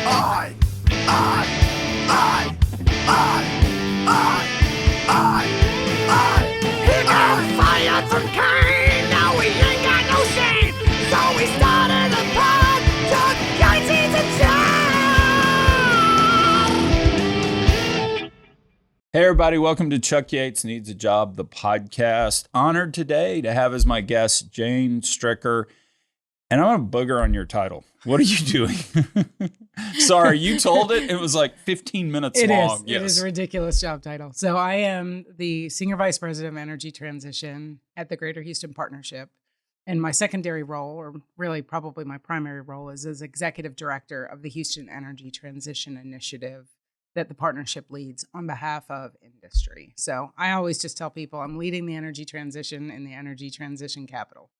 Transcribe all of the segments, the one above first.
I, I, I, I, He got fired from Kane, now we ain't got no shame. So we started a pod, Chuck Yates needs a job. Hey everybody, welcome to Chuck Yates Needs a Job, the podcast. Honored today to have as my guest Jane Stricker. And I'm going to booger on your title. What are you doing? Sorry, you told it. It was like 15 minutes long. It is a ridiculous job title. So I am the Senior Vice President of Energy Transition at the Greater Houston Partnership. And my secondary role, or really probably my primary role, is as Executive Director of the Houston Energy Transition Initiative that the partnership leads on behalf of industry. So I always just tell people I'm leading the energy transition in the energy transition capital.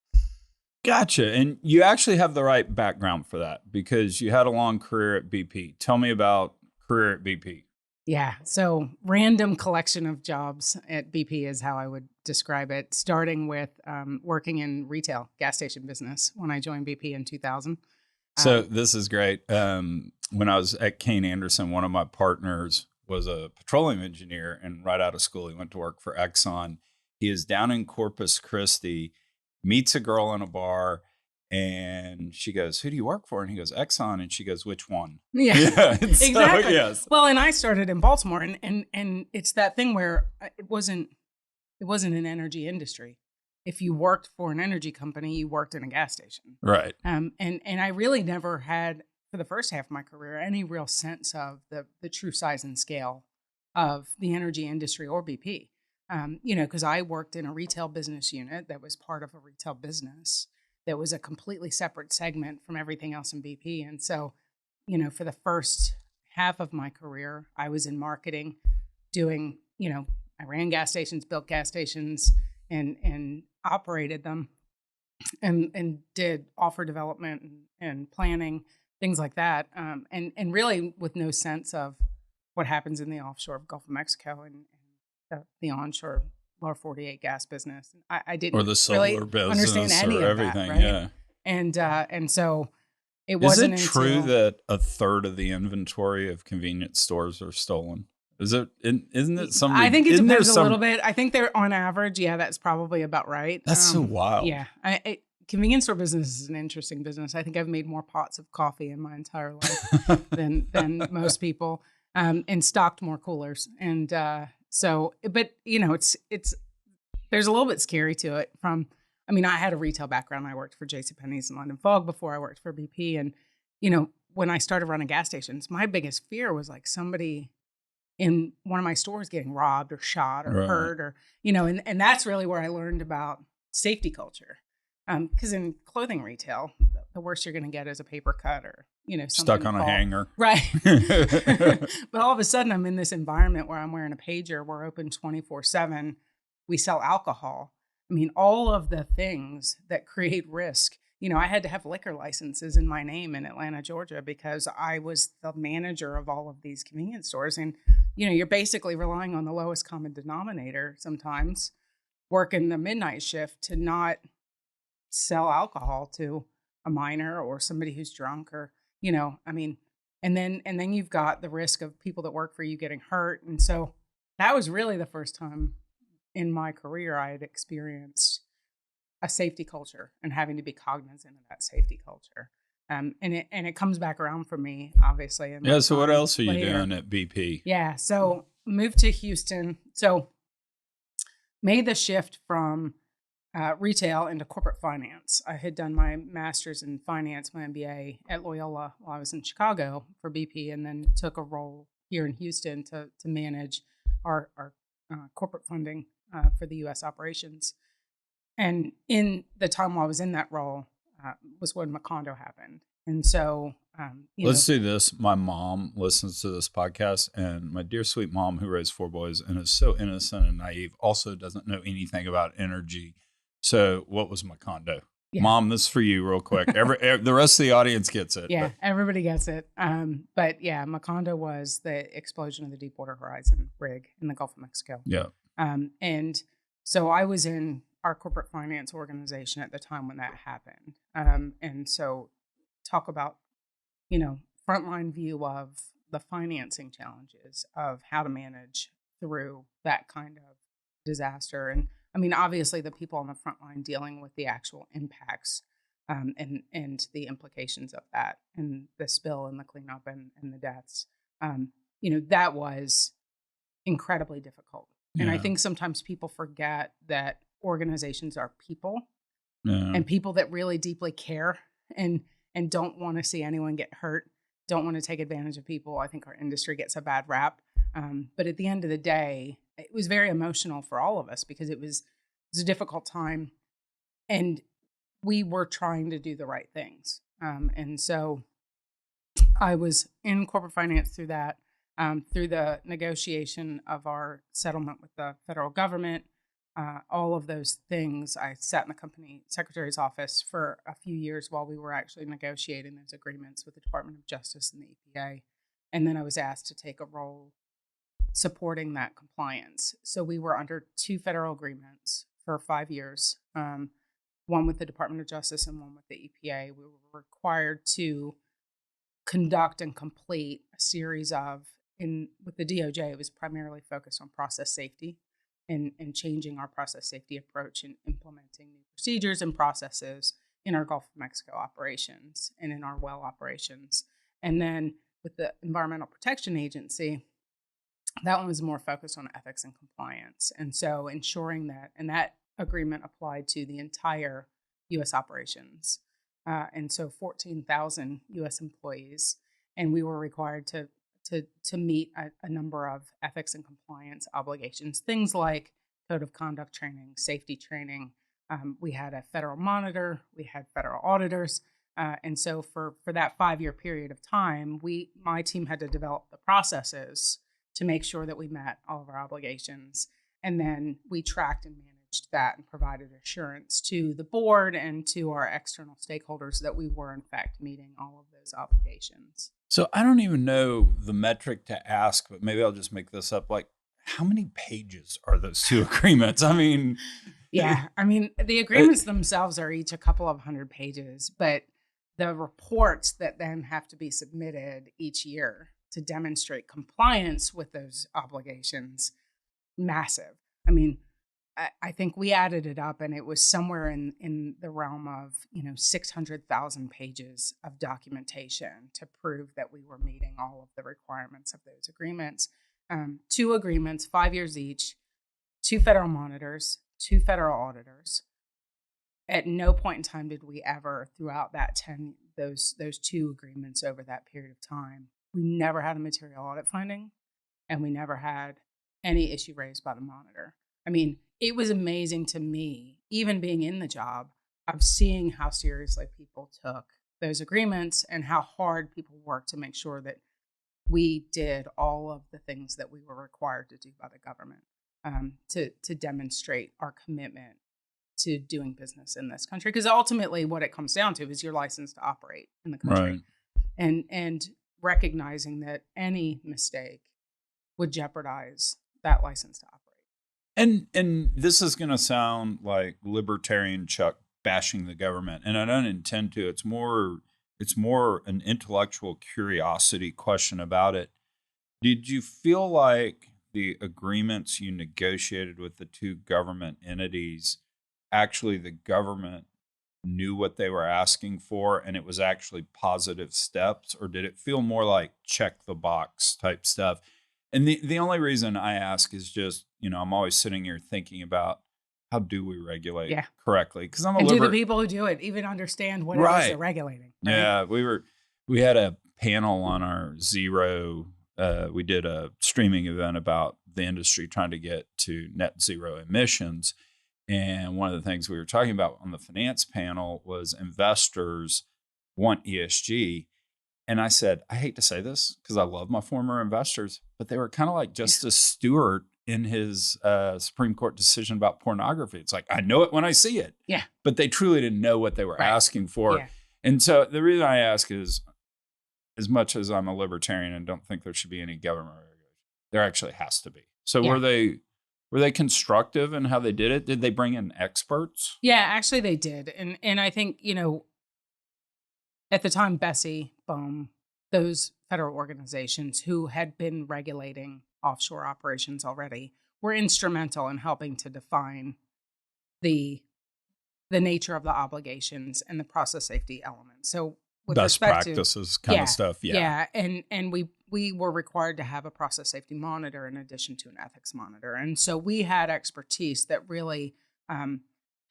Gotcha. And you actually have the right background for that because you had a long career at BP. Tell me about career at BP. Yeah. So random collection of jobs at BP is how I would describe it, starting with working in retail gas station business when I joined BP in 2000. So this is great. When I was at Kane Anderson, one of my partners was a petroleum engineer, and right out of school, he went to work for Exxon. He is down in Corpus Christi, meets a girl in a bar, and she goes, "Who do you work for?" And he goes, "Exxon." And she goes, "Which one?" Yeah, exactly. So, yes. Well, and I started in Baltimore, and it's that thing where it wasn't an energy industry. If you worked for an energy company, you worked in a gas station. Right. And I really never had, for the first half of my career, any real sense of the true size and scale of the energy industry or BP. Because I worked in a retail business unit that was part of a retail business that was a completely separate segment from everything else in BP. And so, for the first half of my career, I was in marketing doing, I ran gas stations, built gas stations, and operated them and did offer development and planning, things like that. And really with no sense of what happens in the offshore of Gulf of Mexico and the onshore lower 48 gas business. I didn't or the solar really business understand any or of everything. That, right? Yeah. And so it wasn't. Is it true that a third of the inventory of convenience stores are stolen? Isn't it something? I think it depends a little bit. I think they're on average. Yeah, that's probably about right. That's so wild. Yeah. Convenience store business is an interesting business. I think I've made more pots of coffee in my entire life than most people, and stocked more coolers. And but it's there's a little bit scary to it. I had a retail background. I worked for JCPenney's and London Fog before I worked for BP. And when I started running gas stations, my biggest fear was like somebody in one of my stores getting robbed or shot or hurt or, and that's really where I learned about safety culture. Because in clothing retail, the worst you're going to get is a paper cut or, stuck on a hanger. Right. But all of a sudden I'm in this environment where I'm wearing a pager. We're open 24/7. We sell alcohol. All of the things that create risk. I had to have liquor licenses in my name in Atlanta, Georgia, because I was the manager of all of these convenience stores. And, you're basically relying on the lowest common denominator sometimes, working the midnight shift to not sell alcohol to a minor or somebody who's drunk or, and then you've got the risk of people that work for you getting hurt. And so that was really the first time in my career I had experienced a safety culture and having to be cognizant of that safety culture. And it comes back around for me, obviously. Yeah. So what else are you doing at BP? Yeah. So moved to Houston. So made the shift from retail into corporate finance. I had done my master's in finance, my MBA at Loyola while I was in Chicago for BP, and then took a role here in Houston to manage our corporate funding for the U.S. operations. And in the time while I was in that role was when Macondo happened. And so, let's do this. My mom listens to this podcast, and my dear sweet mom who raised 4 boys and is so innocent and naive also doesn't know anything about energy. So what was Macondo? Yeah. Mom, this is for you real quick. The rest of the audience gets it. Yeah, everybody gets it. But yeah, Macondo was the explosion of the Deepwater Horizon rig in the Gulf of Mexico. Yeah. And so I was in our corporate finance organization at the time when that happened. And so talk about, frontline view of the financing challenges of how to manage through that kind of disaster. And I mean, obviously, the people on the front line dealing with the actual impacts and the implications of that, and the spill and the cleanup and the deaths. That was incredibly difficult. And I think sometimes people forget that organizations are people, and people that really deeply care and don't want to see anyone get hurt, don't want to take advantage of people. I think our industry gets a bad rap. But at the end of the day, it was very emotional for all of us because it was a difficult time, and we were trying to do the right things. And so I was in corporate finance through that, through the negotiation of our settlement with the federal government, all of those things. I sat in the company secretary's office for a few years while we were actually negotiating those agreements with the Department of Justice and the EPA. And then I was asked to take a role supporting that compliance. So we were under 2 federal agreements for 5 years, one with the Department of Justice and one with the EPA. We were required to conduct and complete a series of, with the DOJ, it was primarily focused on process safety and changing our process safety approach and implementing new procedures and processes in our Gulf of Mexico operations and in our well operations. And then with the Environmental Protection Agency, that one was more focused on ethics and compliance. And so ensuring that, and that agreement applied to the entire U.S. operations. And so 14,000 U.S. employees, and we were required to meet a number of ethics and compliance obligations, things like code of conduct training, safety training. We had a federal monitor, we had federal auditors. And so for that 5-year period of time, my team had to develop the processes to make sure that we met all of our obligations. And then we tracked and managed that and provided assurance to the board and to our external stakeholders that we were, in fact, meeting all of those obligations. So I don't even know the metric to ask, but maybe I'll just make this up. Like, how many pages are those 2 agreements? I mean, yeah, I mean, the agreements themselves are each a couple of 100 pages, but the reports that then have to be submitted each year to demonstrate compliance with those obligations, massive. I mean, I think we added it up, and it was somewhere in the realm of 600,000 pages of documentation to prove that we were meeting all of the requirements of those agreements. 2 agreements, 5 years each, 2 federal monitors, 2 federal auditors. At no point in time did we ever, throughout that those 2 agreements over that period of time, we never had a material audit finding, and we never had any issue raised by the monitor. I mean, it was amazing to me, even being in the job, of seeing how seriously people took those agreements and how hard people worked to make sure that we did all of the things that we were required to do by the government to demonstrate our commitment to doing business in this country. Because ultimately what it comes down to is your license to operate in the country. Right. And recognizing that any mistake would jeopardize that license to operate. And this is going to sound like libertarian Chuck bashing the government, and I don't intend to. It's more an intellectual curiosity question about it. Did you feel like the agreements you negotiated with the 2 government entities, actually the government knew what they were asking for and it was actually positive steps, or did it feel more like check the box type stuff? And the only reason I ask is just, I'm always sitting here thinking about how do we regulate correctly? Because do the people who do it even understand what it is they're regulating? Right? Yeah, we had a panel on our Zero. We did a streaming event about the industry trying to get to net zero emissions. And one of the things we were talking about on the finance panel was investors want ESG. And I said, I hate to say this because I love my former investors, but they were kind of like Justice Stewart in his Supreme Court decision about pornography. It's like, I know it when I see it. Yeah. But they truly didn't know what they were asking for. Yeah. And so the reason I ask is, as much as I'm a libertarian and don't think there should be any government regulation, there actually has to be. So were they constructive in how they did it? Did they bring in experts? Yeah, actually they did. And I think, at the time, Bessie Bohm, those federal organizations who had been regulating offshore operations already were instrumental in helping to define the nature of the obligations and the process safety elements. So with Best respect practices to, kind of stuff. Yeah. and we were required to have a process safety monitor in addition to an ethics monitor, and so we had expertise that really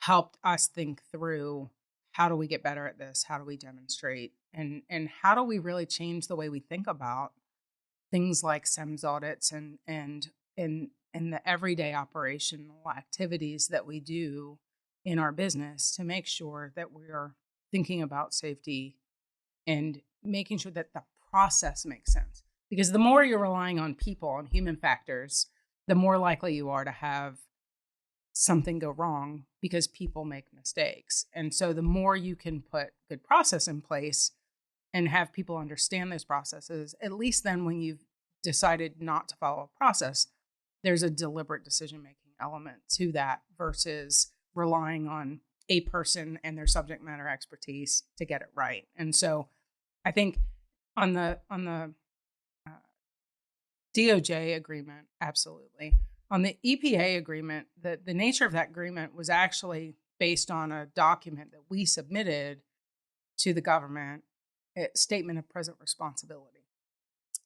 helped us think through, how do we get better at this? How do we demonstrate? And how do we really change the way we think about things like SEMS audits and the everyday operational activities that we do in our business to make sure that we are thinking about safety and making sure that the process makes sense. Because the more you're relying on people, on human factors, the more likely you are to have something go wrong because people make mistakes. And so the more you can put good process in place and have people understand those processes, at least then when you've decided not to follow a process, there's a deliberate decision-making element to that versus relying on a person and their subject matter expertise to get it right. And so I think on the DOJ agreement, absolutely. On the EPA agreement, the nature of that agreement was actually based on a document that we submitted to the government, a statement of present responsibility.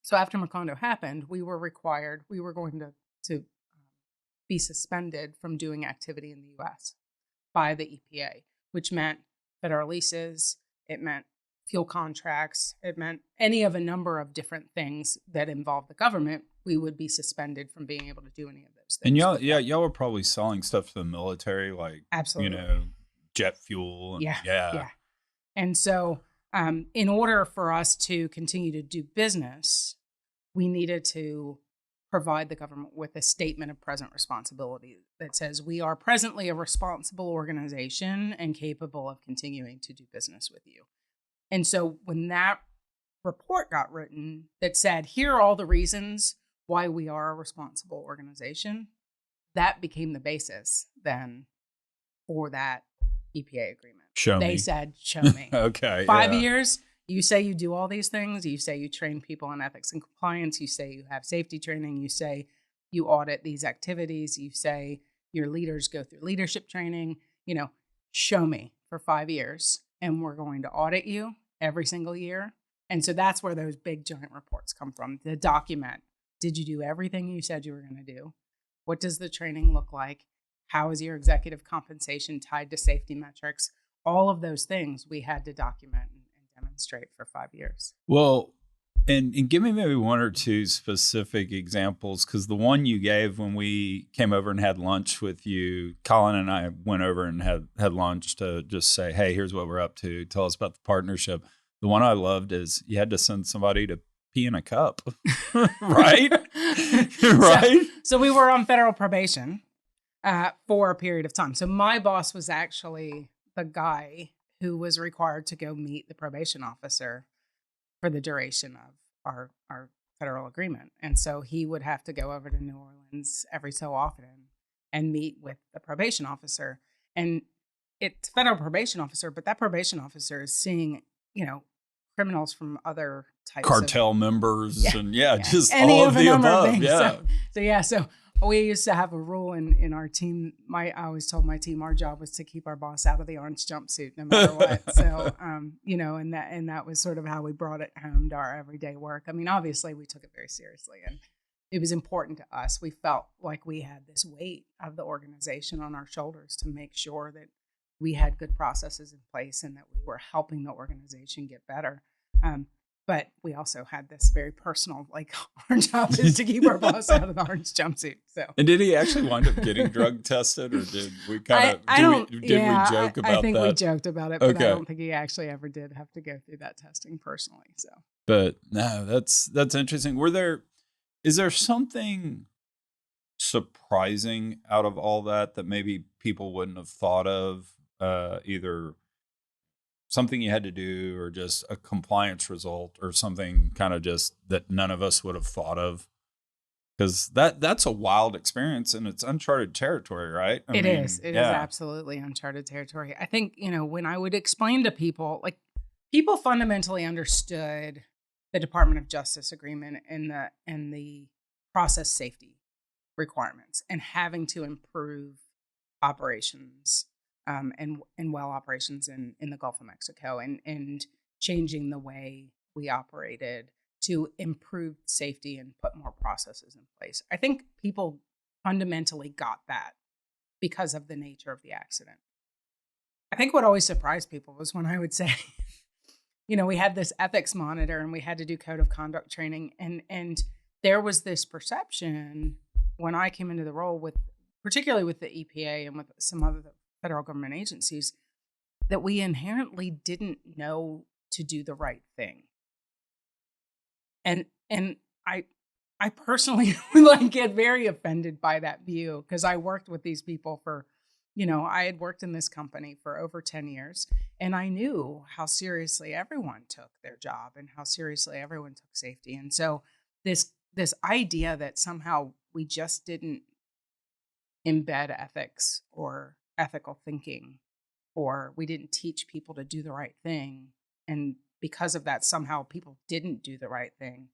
So after Macondo happened, we were going to be suspended from doing activity in the U.S. by the EPA, which meant federal leases, it meant fuel contracts, it meant any of a number of different things that involved the government. We would be suspended from being able to do any of those things. And y'all were probably selling stuff to the military, like, absolutely, jet fuel. And, yeah. And so in order for us to continue to do business, we needed to provide the government with a statement of present responsibility that says we are presently a responsible organization and capable of continuing to do business with you. And so when that report got written that said, here are all the reasons why we are a responsible organization, that became the basis then for that EPA agreement. They said, show me. Okay. 5 years, you say you do all these things. You say you train people in ethics and compliance. You say you have safety training. You say you audit these activities. You say your leaders go through leadership training. Show me for 5 years, and we're going to audit you every single year. And so that's where those big joint reports come from. The document, did you do everything you said you were going to do? What does the training look like? How is your executive compensation tied to safety metrics? All of those things we had to document and demonstrate for 5 years. Well, and give me maybe one or two specific examples, because the one you gave when we came over and had lunch with you, Colin and I went over and had lunch to just say, hey, here's what we're up to. Tell us about the partnership. The one I loved is you had to send somebody to pee in a cup, right? Right. So we were on federal probation for a period of time. So my boss was actually the guy who was required to go meet the probation officer for the duration of our federal agreement. And so he would have to go over to New Orleans every so often and meet with the probation officer. And it's federal probation officer, but that probation officer is seeing, criminals from other types cartel members and just any all of the above. So we used to have a rule in our team. I always told my team our job was to keep our boss out of the orange jumpsuit no matter what. So, and that was sort of how we brought it home to our everyday work. I mean, obviously we took it very seriously and it was important to us. We felt like we had this weight of the organization on our shoulders to make sure that we had good processes in place and that we were helping the organization get better. But we also had this very personal, our job is to keep our boss out of the orange jumpsuit. So, and did he actually wind up getting drug tested, or did we kind of we joke about that? I think we joked about it, but I don't think he actually ever did have to go through that testing personally. So, but no, that's interesting. Is there something surprising out of all that maybe people wouldn't have thought of, either something you had to do or just a compliance result or something kind of just that none of us would have thought of? Because that's a wild experience and it's uncharted territory, right? It is absolutely uncharted territory. I think, when I would explain to people, people fundamentally understood the Department of Justice agreement and the process safety requirements, and having to improve operations and well operations in the Gulf of Mexico, and changing the way we operated to improve safety and put more processes in place. I think people fundamentally got that because of the nature of the accident. I think what always surprised people was when I would say, we had this ethics monitor and we had to do code of conduct training, and there was this perception when I came into the role, particularly with the EPA and with some other federal government agencies, that we inherently didn't know to do the right thing. And I personally get very offended by that view, because I worked with these people for, I had worked in this company for over 10 years, and I knew how seriously everyone took their job and how seriously everyone took safety. And so this idea that somehow we just didn't embed ethics or ethical thinking, or we didn't teach people to do the right thing, and because of that, somehow people didn't do the right thing,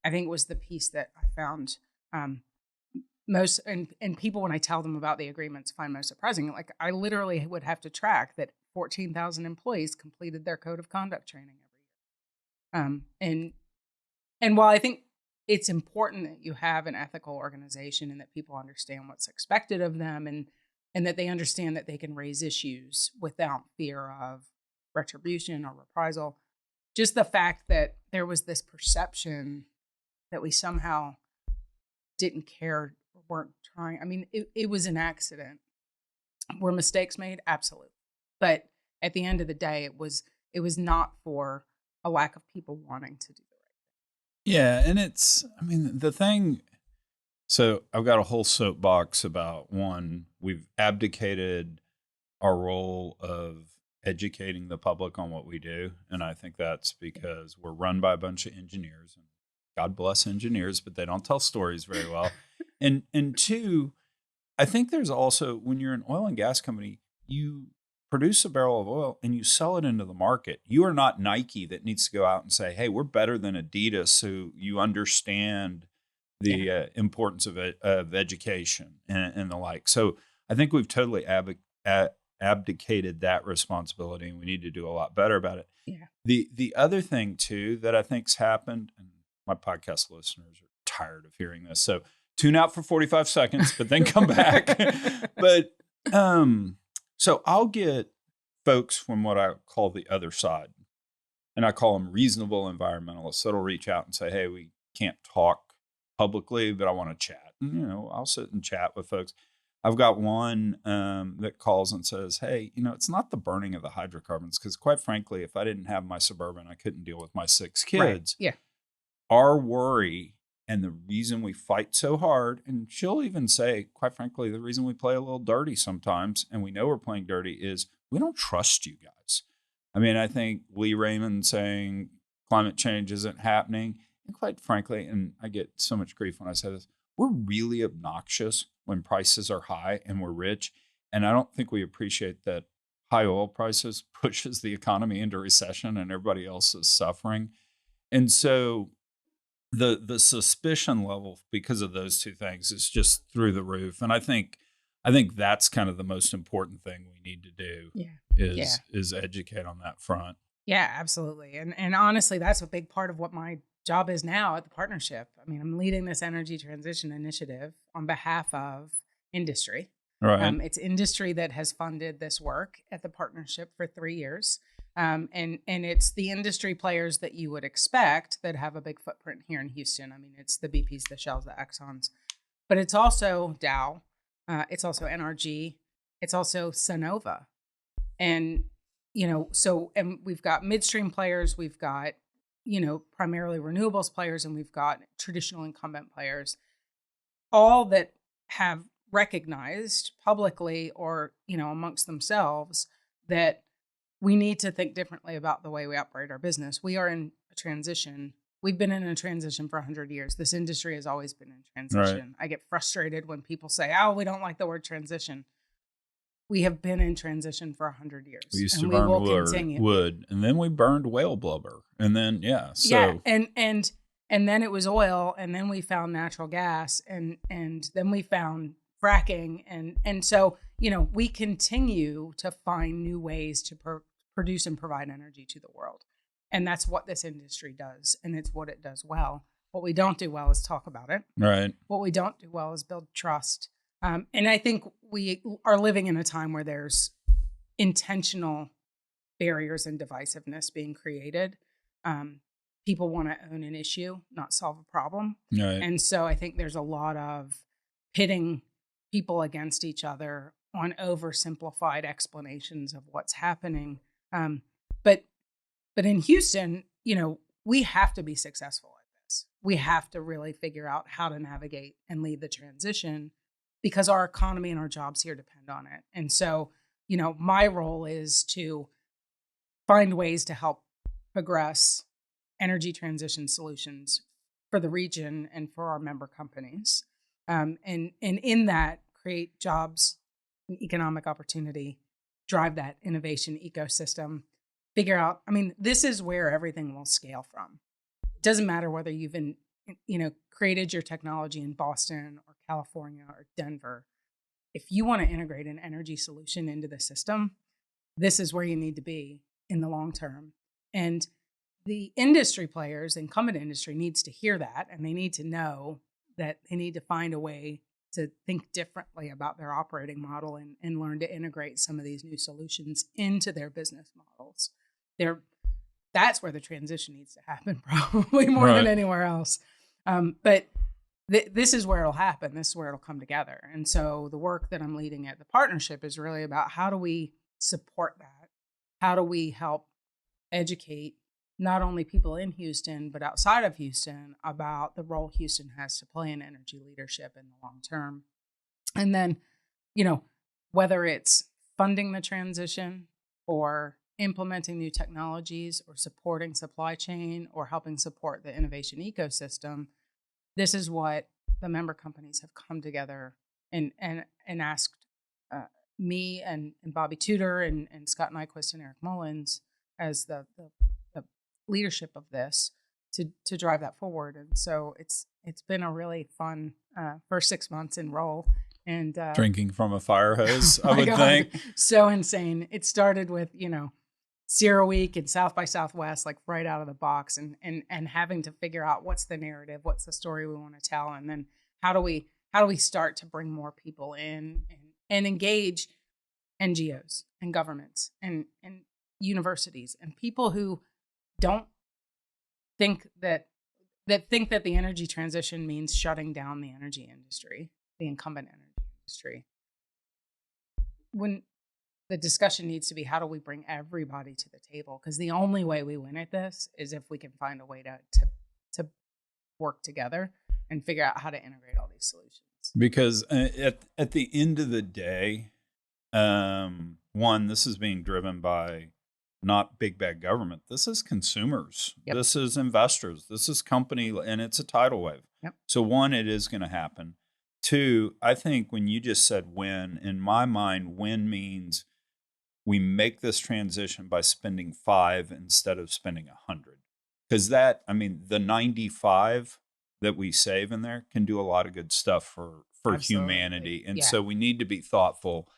I think was the piece that I found most, and people, when I tell them about the agreements, find most surprising. Like, I literally would have to track that 14,000 employees completed their code of conduct training every year. And while I think it's important that you have an ethical organization and that people understand what's expected of them, and that they understand that they can raise issues without fear of retribution or reprisal, just the fact that there was this perception that we somehow didn't care or weren't trying. I mean, it was an accident. Were mistakes made? Absolutely. But at the end of the day, it was not for a lack of people wanting to do the right thing. Yeah. And the thing, so I've got a whole soapbox about, one, we've abdicated our role of educating the public on what we do. And I think that's because we're run by a bunch of engineers. And God bless engineers, but they don't tell stories very well. and two, I think there's also, when you're an oil and gas company, you produce a barrel of oil and you sell it into the market. You are not Nike that needs to go out and say, hey, we're better than Adidas, so you understand the importance of education and the like. So I think we've totally abdicated that responsibility, and we need to do a lot better about it. Yeah. The other thing too that I think's happened, and my podcast listeners are tired of hearing this, so tune out for 45 seconds, but then come back. But so I'll get folks from what I call the other side, and I call them reasonable environmentalists, that'll reach out and say, hey, we can't talk publicly, but I want to chat. And, I'll sit and chat with folks. I've got one that calls and says, hey, it's not the burning of the hydrocarbons, because quite frankly, if I didn't have my Suburban, I couldn't deal with my 6 kids. Right. Yeah. Our worry, and the reason we fight so hard, and she'll even say, quite frankly, the reason we play a little dirty sometimes, and we know we're playing dirty, is we don't trust you guys. I think Lee Raymond saying climate change isn't happening, and quite frankly, and I get so much grief when I say this, we're really obnoxious when prices are high and we're rich. And I don't think we appreciate that high oil prices pushes the economy into recession and everybody else is suffering. And so the suspicion level because of those two things is just through the roof. And I think that's kind of the most important thing we need to do is educate on that front. Yeah, absolutely. And honestly, that's a big part of what my job is now at the partnership. I'm leading this energy transition initiative on behalf of industry. Right. It's industry that has funded this work at the partnership for 3 years. And it's the industry players that you would expect that have a big footprint here in Houston. It's the BPs, the Shells, the Exxons, but it's also Dow. It's also NRG. It's also Sonova. And, and we've got midstream players, we've got, primarily renewables players, and we've got traditional incumbent players, all that have recognized publicly or, amongst themselves that we need to think differently about the way we operate our business. We are in a transition. We've been in a transition for 100 years. This industry has always been in transition. Right. I get frustrated when people say, oh, we don't like the word transition. we have been in transition for 100 years. We used to and burn we will continue. wood, and then we burned whale blubber, and then and then it was oil, and then we found natural gas, and then we found fracking, and so we continue to find new ways to produce and provide energy to the world, and that's what this industry does, and it's what it does well. What we don't do well is talk about it. Right. What we don't do well is build trust. And I think we are living in a time where there's intentional barriers and divisiveness being created. People want to own an issue, not solve a problem. Right. And so I think there's a lot of pitting people against each other on oversimplified explanations of what's happening. But in Houston, we have to be successful at this. We have to really figure out how to navigate and lead the transition, because our economy and our jobs here depend on it. And so, my role is to find ways to help progress energy transition solutions for the region and for our member companies. And in that, create jobs and economic opportunity, drive that innovation ecosystem, figure out, this is where everything will scale from. It doesn't matter whether you've created your technology in Boston or California or Denver. If you want to integrate an energy solution into the system, this is where you need to be in the long term. And the industry players, incumbent industry, needs to hear that, and they need to know that they need to find a way to think differently about their operating model and learn to integrate some of these new solutions into their business models. That's where the transition needs to happen, probably more than anywhere else. But this is where it'll happen. This is where it'll come together. And so the work that I'm leading at the partnership is really about how do we support that? How do we help educate not only people in Houston, but outside of Houston about the role Houston has to play in energy leadership in the long term? And then, whether it's funding the transition or implementing new technologies or supporting supply chain or helping support the innovation ecosystem, this is what the member companies have come together and asked me and Bobby Tudor and Scott Nyquist and Eric Mullins as the leadership of this to drive that forward. And so it's been a really fun first 6 months in role. And drinking from a fire hose, I would think. So insane. It started with, Sierra Week and South by Southwest, like right out of the box, and having to figure out what's the narrative, what's the story we want to tell, and then how do we start to bring more people in and engage NGOs and governments and universities and people who don't think that the energy transition means shutting down the energy industry, the incumbent energy industry. When the discussion needs to be, how do we bring everybody to the table? Because the only way we win at this is if we can find a way to work together and figure out how to integrate all these solutions. Because at the end of the day, one, this is being driven by not big bad government. This is consumers. Yep. This is investors. This is company, and it's a tidal wave. Yep. So one, it is going to happen. Two, I think when you just said win, in my mind, win means we make this transition by spending 5 instead of spending 100. Because the 95 that we save in there can do a lot of good stuff for humanity. And so we need to be thoughtful.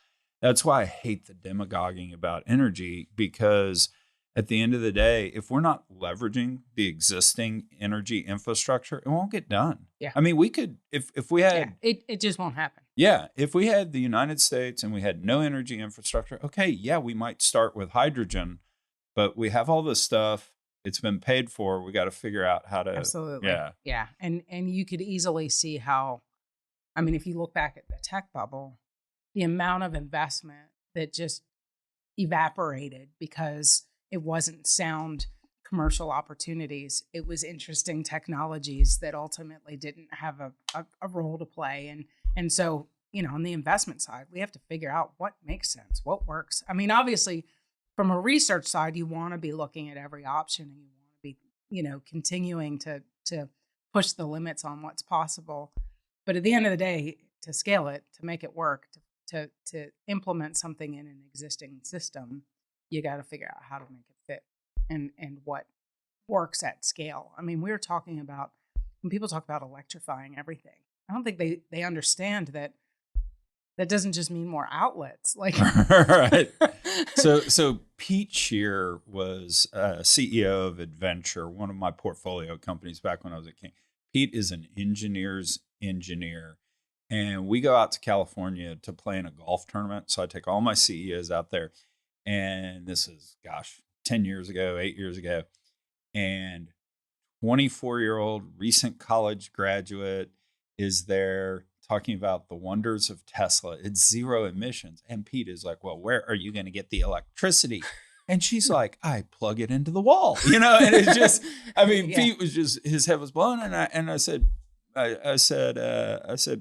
That's why I hate the demagoguing about energy, because at the end of the day, if we're not leveraging the existing energy infrastructure, it won't get done. Yeah. We could, if we had... Yeah, it just won't happen. Yeah. If we had the United States and we had no energy infrastructure, okay, yeah, we might start with hydrogen, but we have all this stuff. It's been paid for. We got to figure out how to... Absolutely. Yeah. Yeah. And you could easily see how, if you look back at the tech bubble, the amount of investment that just evaporated because it wasn't sound commercial opportunities. It was interesting technologies that ultimately didn't have a role to play. And so, on the investment side, we have to figure out what makes sense, what works. Obviously, from a research side, you want to be looking at every option, and you want to be, continuing to push the limits on what's possible. But at the end of the day, to scale it, to make it work, to to implement something in an existing system, you got to figure out how to make it fit and what works at scale. I mean, we're talking about, when people talk about electrifying everything, I don't think they understand that doesn't just mean more outlets. Like, right. So Pete Shear was CEO of Adventure, one of my portfolio companies back when I was at King. Pete is an engineer's engineer. And we go out to California to play in a golf tournament. So I take all my CEOs out there. And this is, 10 years ago, 8 years ago. And 24-year-old recent college graduate is there talking about the wonders of Tesla. It's zero emissions. And Pete is like, well, where are you going to get the electricity? And she's like, I plug it into the wall, and it's just, I mean, yeah. Pete was just, his head was blown. And I said,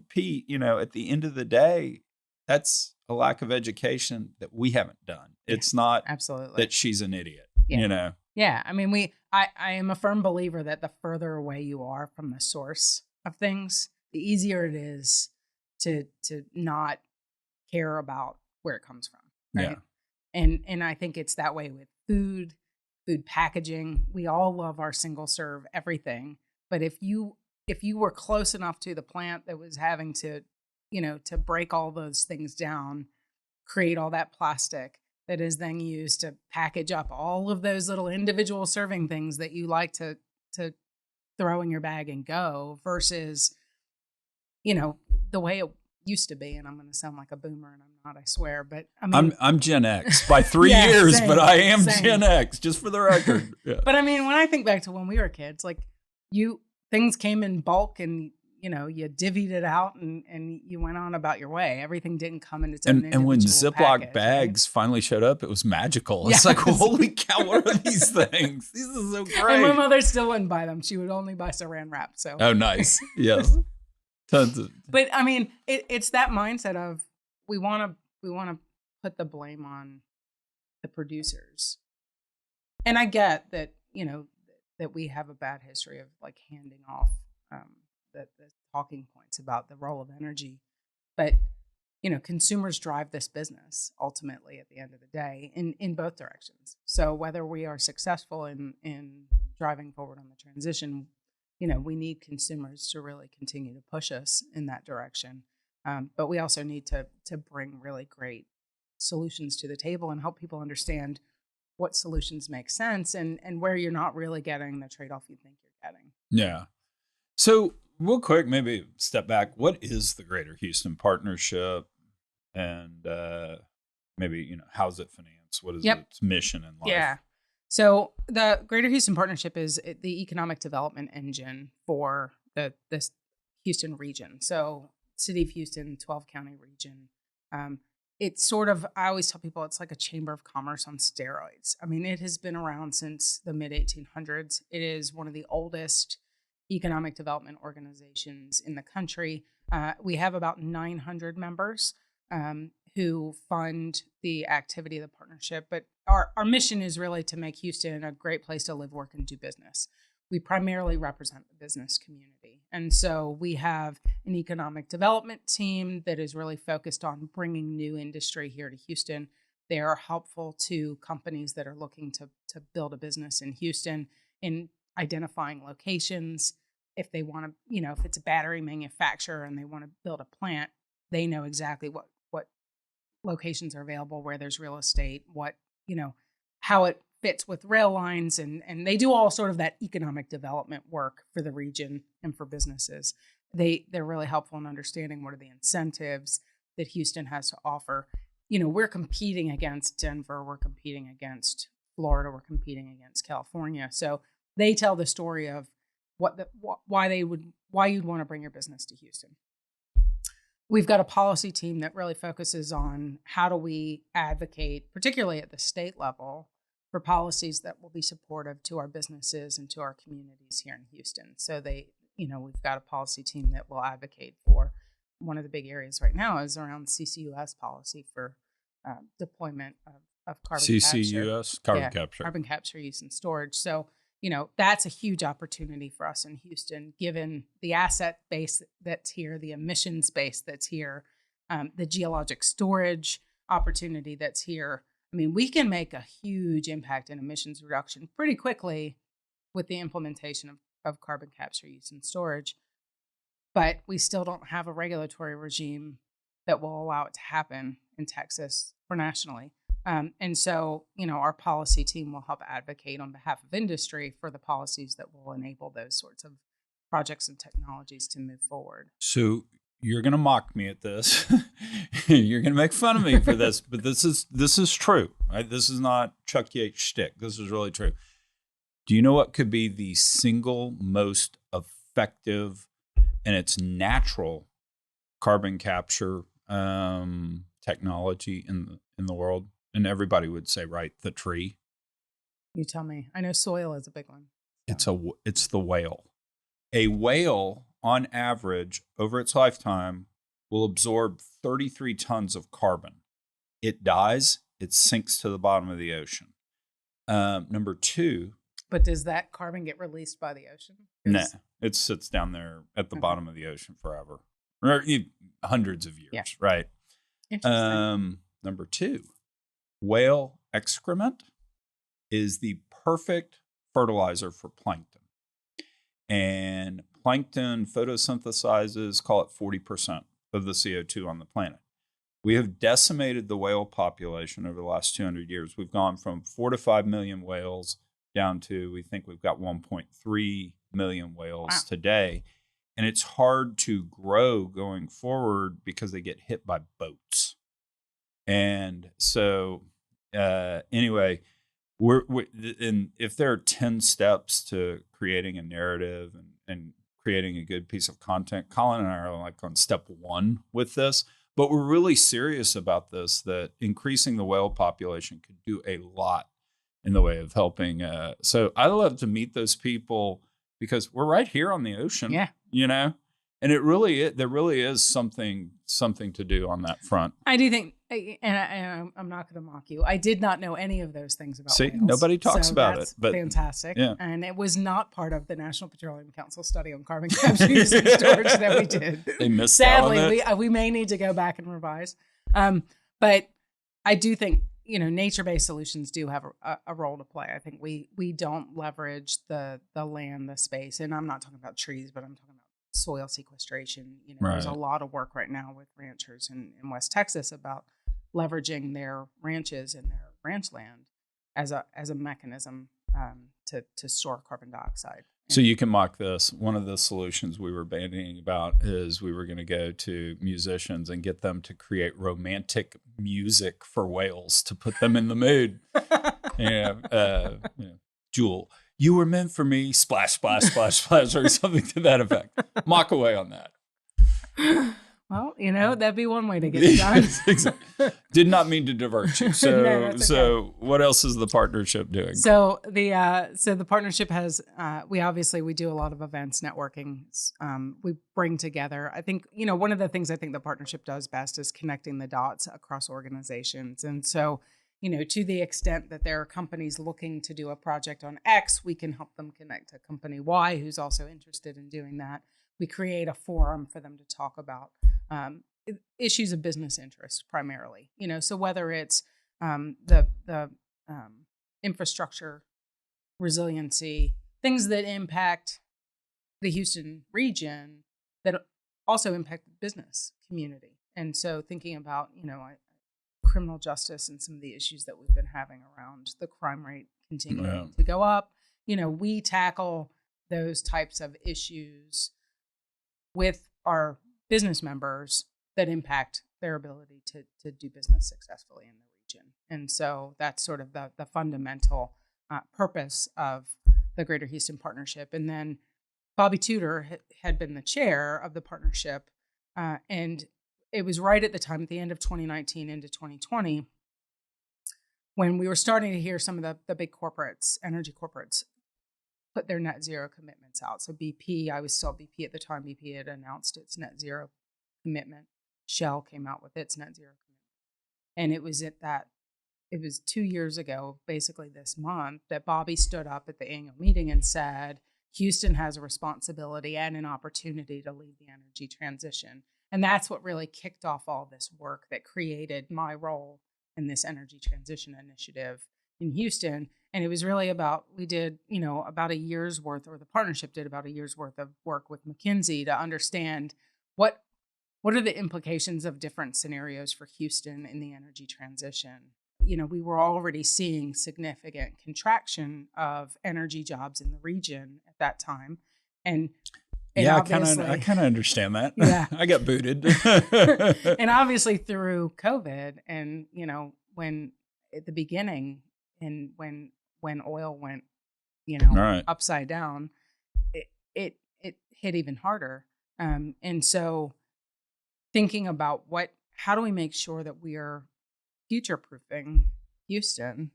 Pete, at the end of the day, that's a lack of education that we haven't done. It's not absolutely that she's an idiot, Yeah. I mean, I am a firm believer that the further away you are from the source of things, the easier it is to not care about where it comes from. Right. Yeah. And I think it's that way with food packaging. We all love our single serve everything. But if you were close enough to the plant that was having to, to break all those things down, create all that plastic that is then used to package up all of those little individual serving things that you like to throw in your bag and go, versus, the way it used to be. And I'm going to sound like a boomer, and I'm not, I swear, but I mean, I'm Gen X by 3 years, same, but I am Gen X, just for the record. Yeah. But I mean, when I think back to when we were kids, like things came in bulk, and you divvied it out and you went on about your way. Everything didn't come in its own and when Ziploc package, bags finally showed up, it was magical. It's like, holy cow, what are these things? These are so great. And my mother still wouldn't buy them. She would only buy Saran wrap. So oh, nice. Yes. Tons of. But I mean, it's that mindset of we want to put the blame on the producers. And I get that, that we have a bad history of like handing off the talking points about the role of energy. But, consumers drive this business ultimately at the end of the day in both directions. So whether we are successful in driving forward on the transition, we need consumers to really continue to push us in that direction. But we also need to bring really great solutions to the table and help people understand what solutions make sense and where you're not really getting the trade-off you think you're getting. Yeah. So real quick, maybe step back. What is the Greater Houston Partnership? And maybe, how's it financed? What is its mission in life? Yeah. So the Greater Houston Partnership is the economic development engine for this Houston region. So City of Houston, 12-county region. It's sort of, I always tell people, it's like a chamber of commerce on steroids. I mean, it has been around since the mid-1800s. It is one of the oldest economic development organizations in the country. We have about 900 members who fund the activity of the partnership. But our mission is really to make Houston a great place to live, work, and do business. We primarily represent the business community. And so we have an economic development team that is really focused on bringing new industry here to Houston. They are helpful to companies that are looking to build a business in Houston in identifying locations. If they want to, if it's a battery manufacturer and they want to build a plant, they know exactly what locations are available, where there's real estate, how it fits with rail lines, and they do all sort of that economic development work for the region and for businesses. They're really helpful in understanding what are the incentives that Houston has to offer. We're competing against Denver, we're competing against Florida, we're competing against California. So they tell the story of why you'd want to bring your business to Houston. We've got a policy team that really focuses on how do we advocate, particularly at the state level, for policies that will be supportive to our businesses and to our communities here in Houston. So we've got a policy team that will advocate for, one of the big areas right now is around CCUS policy for deployment of carbon CCUS, capture. Carbon capture, use, and storage. So, that's a huge opportunity for us in Houston, given the asset base that's here, the emissions base that's here, the geologic storage opportunity that's here. I mean, we can make a huge impact in emissions reduction pretty quickly with the implementation of carbon capture, use, and storage. But we still don't have a regulatory regime that will allow it to happen in Texas or nationally. And so, our policy team will help advocate on behalf of industry for the policies that will enable those sorts of projects and technologies to move forward. So you're going to mock me at this. You're going to make fun of me for this, but this is true. Right? This is not Chuck Yates shtick. This is really true. Do you know what could be the single most effective and it's natural carbon capture technology in the world? And everybody would say, right, the tree. You tell me. I know soil is a big one. It's the whale. A whale, on average, over its lifetime, will absorb 33 tons of carbon. It dies, it sinks to the bottom of the ocean. Number two. But does that carbon get released by the ocean? No, it sits down there at the bottom of the ocean forever, or hundreds of years, right? Interesting. Number two, whale excrement is the perfect fertilizer for plankton. And plankton photosynthesizes, call it 40% of the CO2 on the planet. We have decimated the whale population over the last 200 years. We've gone from 4 to 5 million whales down to, we think we've got 1.3 million whales today. And it's hard to grow going forward because they get hit by boats. And so, anyway, and if there are 10 steps to creating a narrative and creating a good piece of content, Colin and I are like on step 1 with this, but we're really serious about this, that increasing the whale population could do a lot in the way of helping. So I love to meet those people because we're right here on the ocean, and there really is something to do on that front. I do think, and I'm not going to mock you, I did not know any of those things about whales. Nobody talks about it, but fantastic. Yeah. And it was not part of the National Petroleum Council study on carbon capture, use, and storage that we did. They missed Sadly, out on it. we may need to go back and revise. But I do think, nature-based solutions do have a role to play. I think we don't leverage the land, the space, and I'm not talking about trees, but I'm talking about soil sequestration. There's a lot of work right now with ranchers in West Texas about leveraging their ranches and their ranch land as a mechanism to store carbon dioxide. So you can mock this. One of the solutions we were bandying about is we were going to go to musicians and get them to create romantic music for whales to put them in the mood. Jewel, you were meant for me, splash, splash, splash, splash, or something to that effect. Mock away on that. Well, that'd be one way to get it done. Exactly. Did not mean to divert you. So, No, that's okay. So what else is the partnership doing? So the partnership has, we do a lot of events, networking. We bring together, I think, one of the things I think the partnership does best is connecting the dots across organizations. And so, to the extent that there are companies looking to do a project on X, we can help them connect to company Y who's also interested in doing that. We create a forum for them to talk about issues of business interest primarily. So whether it's the infrastructure, resiliency, things that impact the Houston region that also impact the business community. And so thinking about, criminal justice and some of the issues that we've been having around the crime rate continuing to go up, we tackle those types of issues with our business members that impact their ability to do business successfully in the region. And so that's sort of the fundamental purpose of the Greater Houston Partnership. And then Bobby Tudor had been the chair of the partnership, and it was right at the time, at the end of 2019 into 2020, when we were starting to hear some of the big corporates, energy corporates, put their net zero commitments out. So BP, I was still at BP at the time, BP had announced its net zero commitment. Shell came out with its net zero commitment. And it was 2 years ago, basically this month, that Bobby stood up at the annual meeting and said, Houston has a responsibility and an opportunity to lead the energy transition. And that's what really kicked off all this work that created my role in this energy transition initiative in Houston. And it was really about, we did, about a year's worth, or the partnership did about a year's worth of work with McKinsey to understand what are the implications of different scenarios for Houston in the energy transition. We were already seeing significant contraction of energy jobs in the region at that time. And yeah, I kind of understand that. Yeah. I got booted. And obviously through COVID, and when at the beginning, and when oil went right. upside down, it hit even harder. And so thinking about how do we make sure that we are future proofing Houston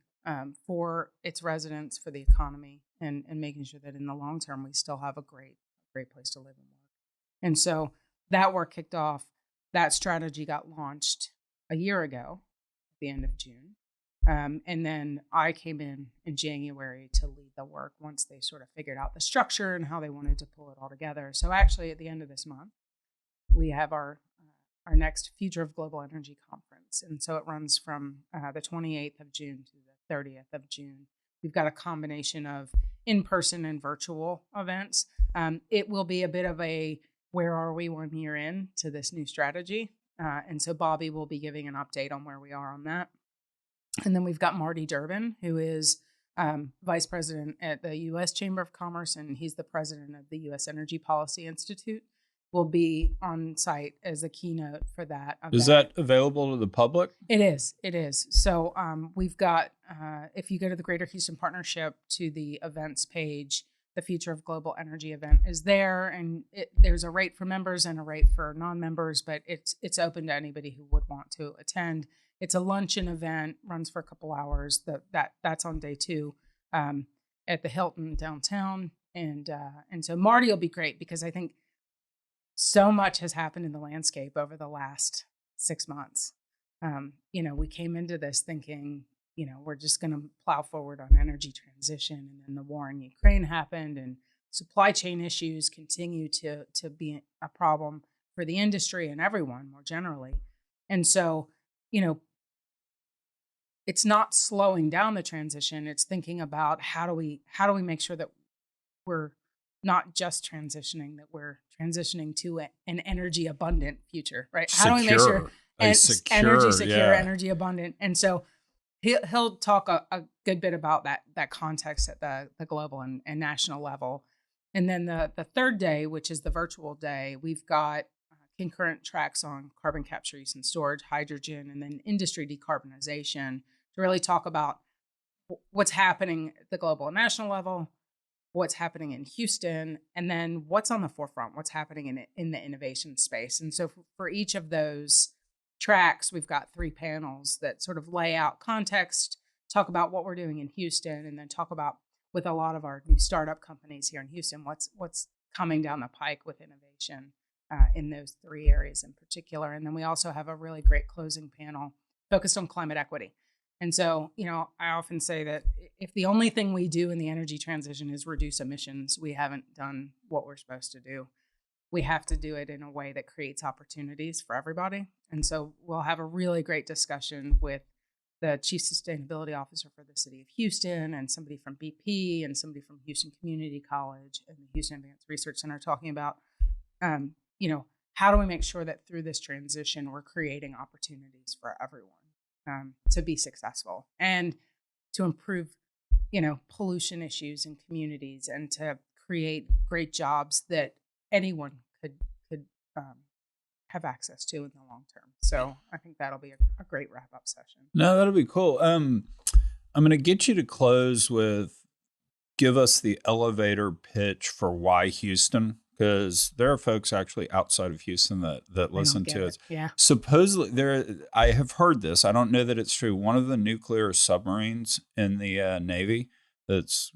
for its residents, for the economy, and making sure that in the long term we still have a great place to live and work. And so that work kicked off. That strategy got launched a year ago at the end of June. And then I came in January to lead the work once they sort of figured out the structure and how they wanted to pull it all together. So actually at the end of this month, we have our next Future of Global Energy Conference. And so it runs from the 28th of June to the 30th of June. We've got a combination of in-person and virtual events. It will be a bit of a, where are we 1 year in to this new strategy? And so Bobby will be giving an update on where we are on that. And then we've got Marty Durbin, who is vice president at the U.S. Chamber of Commerce, and he's the president of the U.S. Energy Policy Institute, will be on site as a keynote for that event. Is that available to the public? It is. So we've got, if you go to the Greater Houston Partnership to the events page, the Future of Global Energy event is there, and there's a rate for members and a rate for non-members, but it's open to anybody who would want to attend. It's a luncheon event, runs for a couple hours. That's on day 2 at the Hilton downtown, and so Marty will be great because I think so much has happened in the landscape over the last 6 months. We came into this thinking, we're just going to plow forward on energy transition, and then the war in Ukraine happened, and supply chain issues continue to be a problem for the industry and everyone more generally. And so, it's not slowing down the transition. It's thinking about how do we make sure that we're not just transitioning, that we're transitioning to an energy abundant future, right? How do we make sure energy secure, energy abundant? And so he'll talk a good bit about that context at the global and national level. And then the third day, which is the virtual day, we've got concurrent tracks on carbon capture, use and storage, hydrogen, and then industry decarbonization to really talk about what's happening at the global and national level, what's happening in Houston, and then what's on the forefront, what's happening in the innovation space. And so for each of those tracks, we've got 3 panels that sort of lay out context, talk about what we're doing in Houston, and then talk about, with a lot of our new startup companies here in Houston, what's coming down the pike with innovation in those 3 areas in particular. And then we also have a really great closing panel focused on climate equity. And so, I often say that if the only thing we do in the energy transition is reduce emissions, we haven't done what we're supposed to do. We have to do it in a way that creates opportunities for everybody. And so we'll have a really great discussion with the Chief Sustainability Officer for the City of Houston, and somebody from BP, and somebody from Houston Community College and the Houston Advanced Research Center, talking about, how do we make sure that through this transition we're creating opportunities for everyone to be successful and to improve, pollution issues in communities, and to create great jobs that anyone could have access to in the long term. So I think that'll be a great wrap-up session. No, that'll be cool. I'm going to get you to close with, give us the elevator pitch for why Houston, because there are folks actually outside of Houston that listen to it. Yeah. Supposedly, I have heard this. I don't know that it's true. One of the nuclear submarines in the Navy that's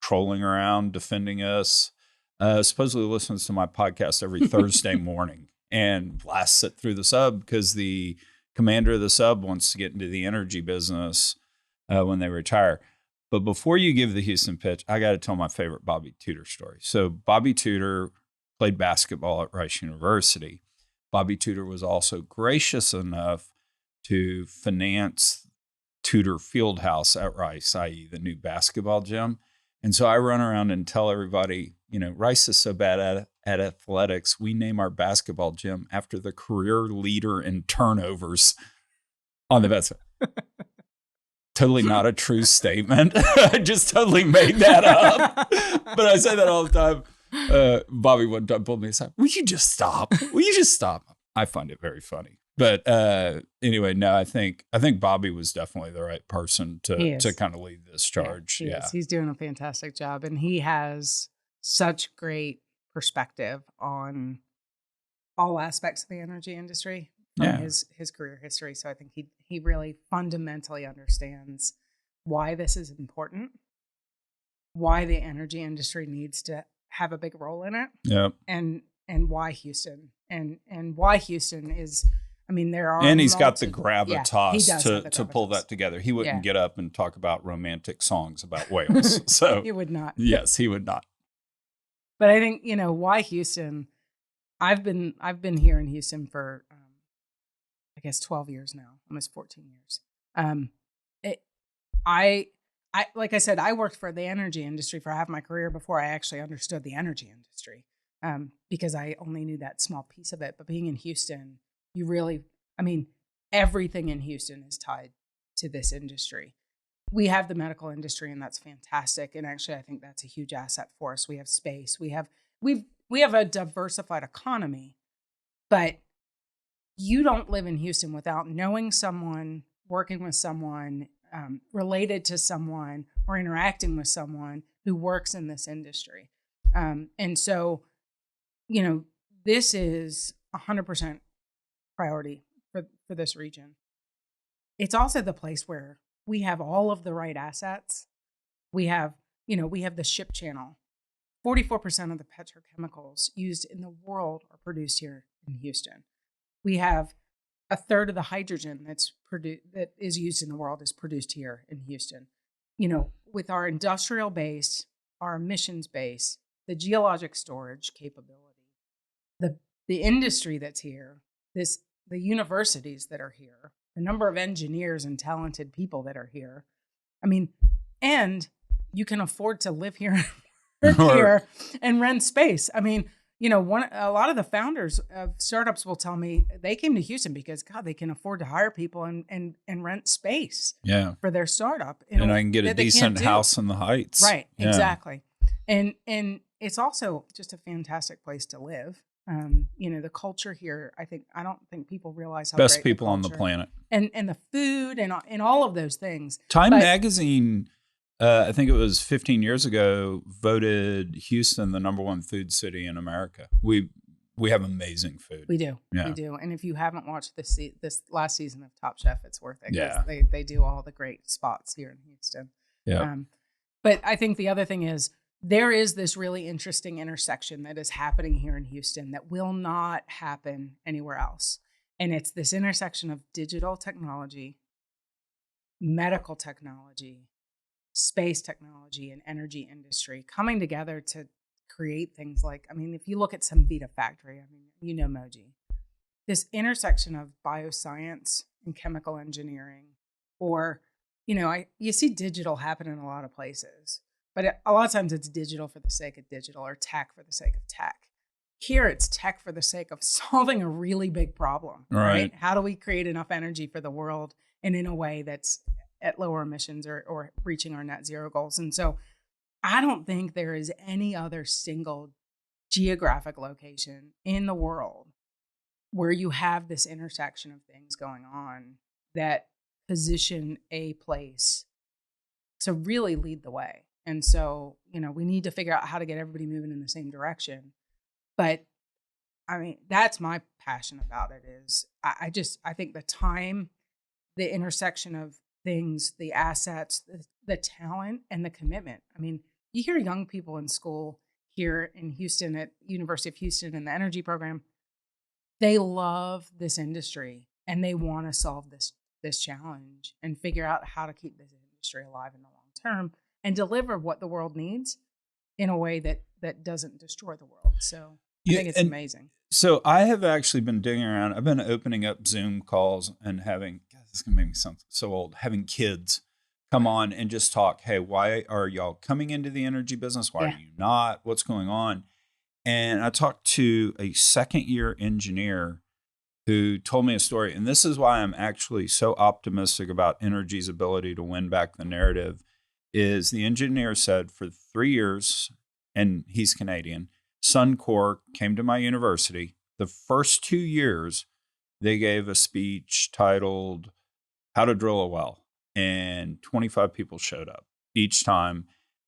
trolling around defending us supposedly listens to my podcast every Thursday morning and blasts it through the sub because the commander of the sub wants to get into the energy business when they retire. But before you give the Houston pitch, I got to tell my favorite Bobby Tudor story. So Bobby Tudor played basketball at Rice University. Bobby Tudor was also gracious enough to finance Tudor Fieldhouse at Rice, i.e. the new basketball gym. And so I run around and tell everybody, Rice is so bad at athletics, we name our basketball gym after the career leader in turnovers on the basketball. Totally not a true statement. I just totally made that up. But I say that all the time. Bobby one time pulled me aside. Will you just stop? Will you just stop? I find it very funny. But anyway, no, I think Bobby was definitely the right person to kind of lead this charge. Yeah, he is. He's doing a fantastic job, and he has such great perspective on all aspects of the energy industry from his career history. So I think he really fundamentally understands why this is important, why the energy industry needs to have a big role in it, and why Houston and why Houston is. I mean, there are, and he's got the gravitas to pull that together. He wouldn't get up and talk about romantic songs about whales. So he would not. Yes, he would not. But I think why Houston. I've been here in Houston for I guess 12 years now, almost 14 years. I like I said, I worked for the energy industry for half my career before I actually understood the energy industry, because I only knew that small piece of it. But being in Houston, you really, everything in Houston is tied to this industry. We have the medical industry, and that's fantastic. And actually, I think that's a huge asset for us. We have space. We have a diversified economy, but you don't live in Houston without knowing someone, working with someone, related to someone, or interacting with someone who works in this industry. And so, this is 100% priority for this region. It's also the place where we have all of the right assets. We have the ship channel. 44% of the petrochemicals used in the world are produced here in Houston. We have a third of the hydrogen that is used in the world is produced here in Houston. With our industrial base, our emissions base, the geologic storage capability, the industry that's here, the universities that are here, the number of engineers and talented people that are here. And you can afford to live here, here and rent space. A lot of the founders of startups will tell me they came to Houston because, God, they can afford to hire people and rent space for their startup. And I can get a decent house in the Heights. Right, exactly. And it's also just a fantastic place to live. The culture here, I don't think people realize how best great people on the planet, and the food and all of those things. Time magazine, I think it was 15 years ago, voted Houston the #1 food city in America. We have amazing food. We do. And if you haven't watched this last season of Top Chef, it's worth it. Yeah, they do all the great spots here in Houston. Yeah. But I think the other thing is, there is this really interesting intersection that is happening here in Houston that will not happen anywhere else. And it's this intersection of digital technology, medical technology, space technology, and energy industry coming together to create things like, if you look at some Vita Factory, Moji, this intersection of bioscience and chemical engineering, or, you see digital happen in a lot of places. But a lot of times it's digital for the sake of digital, or tech for the sake of tech. Here it's tech for the sake of solving a really big problem, right? How do we create enough energy for the world and in a way that's at lower emissions or reaching our net zero goals? And so I don't think there is any other single geographic location in the world where you have this intersection of things going on that position a place to really lead the way. And so, we need to figure out how to get everybody moving in the same direction. But that's my passion about it is I think the time, the intersection of things, the assets, the talent, and the commitment. You hear young people in school here in Houston at University of Houston in the energy program, they love this industry and they want to solve this challenge and figure out how to keep this industry alive in the long term and deliver what the world needs in a way that doesn't destroy the world. So I think it's amazing. So I have actually been digging around. I've been opening up Zoom calls and having, God, this is going to make me sound so old, having kids come on and just talk. Hey, why are y'all coming into the energy business? Why are you not? What's going on? And I talked to a second-year engineer who told me a story. And this is why I'm actually so optimistic about energy's ability to win back the narrative, is the engineer said for 3 years, and he's Canadian, Suncor came to my university. The first 2 years, they gave a speech titled How to Drill a Well, and 25 people showed up each time.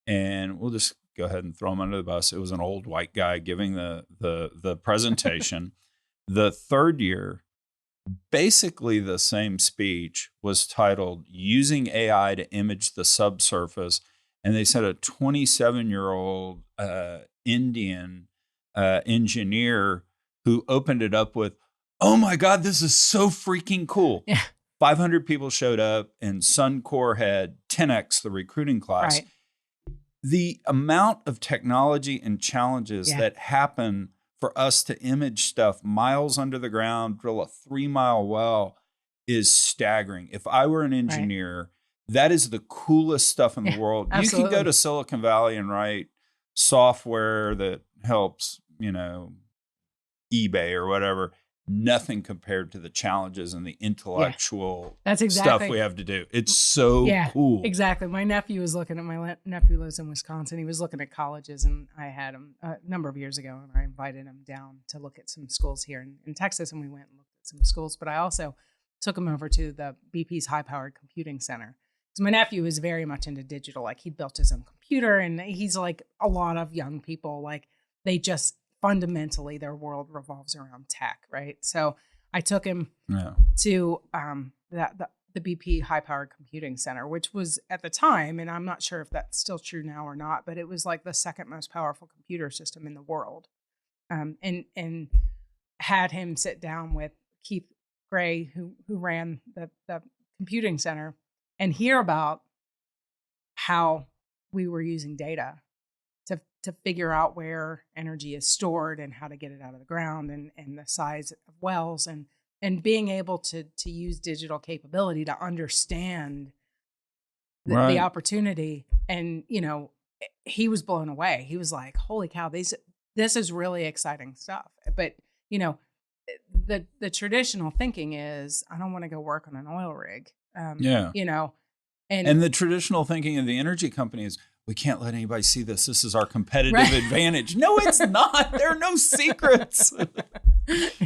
And we'll just go ahead and throw them under the bus. It was an old white guy giving the presentation. The third year, basically the same speech, was titled Using AI to Image the Subsurface. And they said a 27-year-old Indian engineer who opened it up with, "Oh my God, this is so freaking cool." Yeah. 500 people showed up, and Suncor had 10x the recruiting class. Right. The amount of technology and challenges that happen for us to image stuff miles under the ground, drill a 3-mile well, is staggering. If I were an engineer, that is the coolest stuff in the world. Absolutely. You can go to Silicon Valley and write software that helps, eBay or whatever. Nothing compared to the challenges and the intellectual stuff we have to do. It's so cool. Exactly. My nephew nephew lives in Wisconsin. He was looking at colleges, and I had him a number of years ago, and I invited him down to look at some schools here in Texas, and we went and looked at some schools. But I also took him over to the BP's high-powered computing center. Because my nephew is very much into digital. Like, he built his own computer, and he's like a lot of young people. Like, they just fundamentally, their world revolves around tech, right? So I took him to the BP High Powered Computing Center, which was at the time, and I'm not sure if that's still true now or not, but it was like the second most powerful computer system in the world, and had him sit down with Keith Gray, who ran the computing center, and hear about how we were using data to figure out where energy is stored and how to get it out of the ground, and the size of wells, and being able to use digital capability to understand the opportunity. And, he was blown away. He was like, holy cow, this is really exciting stuff. But, the traditional thinking is, I don't want to go work on an oil rig. And the traditional thinking of the energy company is, we can't let anybody see this. This is our competitive advantage. No, it's not. There are no secrets.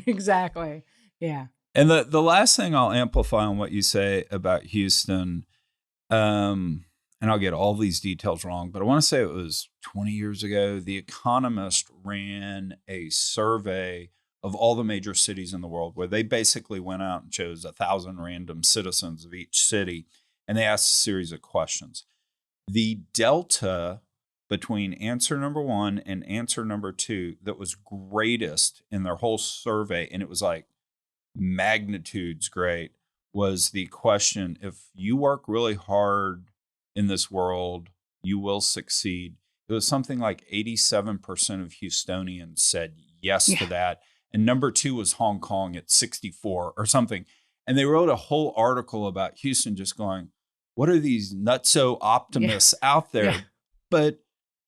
Exactly. Yeah. And the last thing I'll amplify on what you say about Houston, and I'll get all these details wrong, but I want to say it was 20 years ago, The Economist ran a survey of all the major cities in the world, where they basically went out and chose 1,000 random citizens of each city, and they asked a series of questions. The delta between answer number 1 and answer number 2 that was greatest in their whole survey, and it was like magnitudes great, was the question, if you work really hard in this world, you will succeed. It was something like 87% of Houstonians said yes to that. And number 2 was Hong Kong at 64 or something. And they wrote a whole article about Houston just going, what are these nutso optimists out there? Yeah. But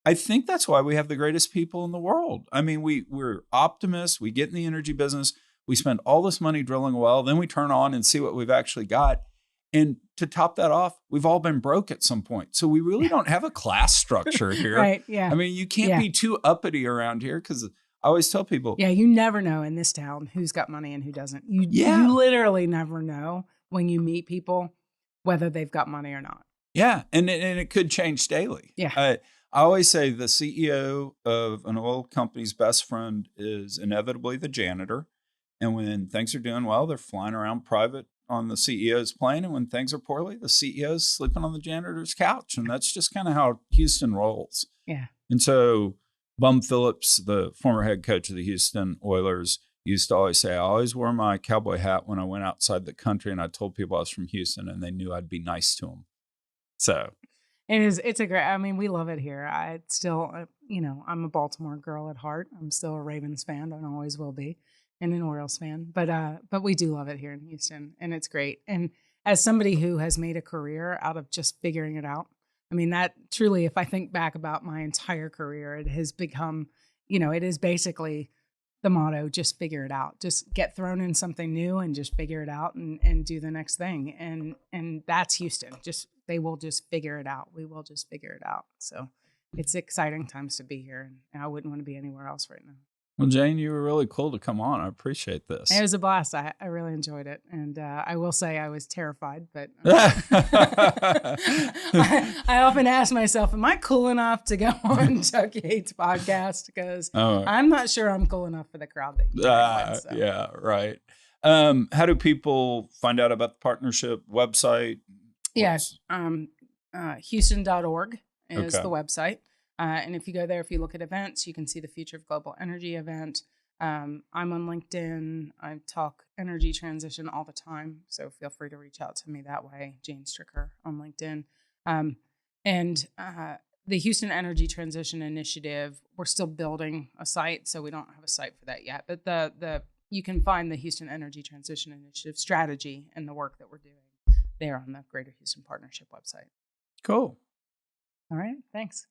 I think that's why we have the greatest people in the world. I mean, we're optimists. We get in the energy business. We spend all this money drilling a well. Then we turn on and see what we've actually got. And to top that off, we've all been broke at some point. So we really don't have a class structure here. Right. Yeah. I mean, you can't be too uppity around here, because I always tell people. Yeah, you never know in this town who's got money and who doesn't. You literally never know when you meet people whether they've got money or not. Yeah, and it could change daily. Yeah. I always say the CEO of an oil company's best friend is inevitably the janitor. And when things are doing well, they're flying around private on the CEO's plane. And when things are poorly, the CEO's sleeping on the janitor's couch. And that's just kind of how Houston rolls. Yeah. And so Bum Phillips, the former head coach of the Houston Oilers, used to always say, I always wore my cowboy hat when I went outside the country, and I told people I was from Houston, and they knew I'd be nice to them. So it's a great, I mean, we love it here. I still, I'm a Baltimore girl at heart. I'm still a Ravens fan and always will be, and an Orioles fan. But we do love it here in Houston, and it's great. And as somebody who has made a career out of just figuring it out, I mean, that truly, if I think back about my entire career, it has become, it is basically the motto, just figure it out. Just get thrown in something new and just figure it out and do the next thing. And that's Houston. They will just figure it out. We will just figure it out. So it's exciting times to be here. And I wouldn't want to be anywhere else right now. Well, Jane, you were really cool to come on. I appreciate this. It was a blast. I really enjoyed it. And I will say I was terrified, but I often ask myself, am I cool enough to go on Chuck Yates' podcast? Because I'm not sure I'm cool enough for the crowd that you with, so. Yeah, right. How do people find out about the partnership website? Yes. Houston.org is the website. And if you go there, if you look at events, you can see the Future of Global Energy event. I'm on LinkedIn. I talk energy transition all the time. So feel free to reach out to me that way, Jane Stricker on LinkedIn. And the Houston Energy Transition Initiative, we're still building a site, so we don't have a site for that yet. But you can find the Houston Energy Transition Initiative strategy and the work that we're doing there on the Greater Houston Partnership website. Cool. All right. Thanks.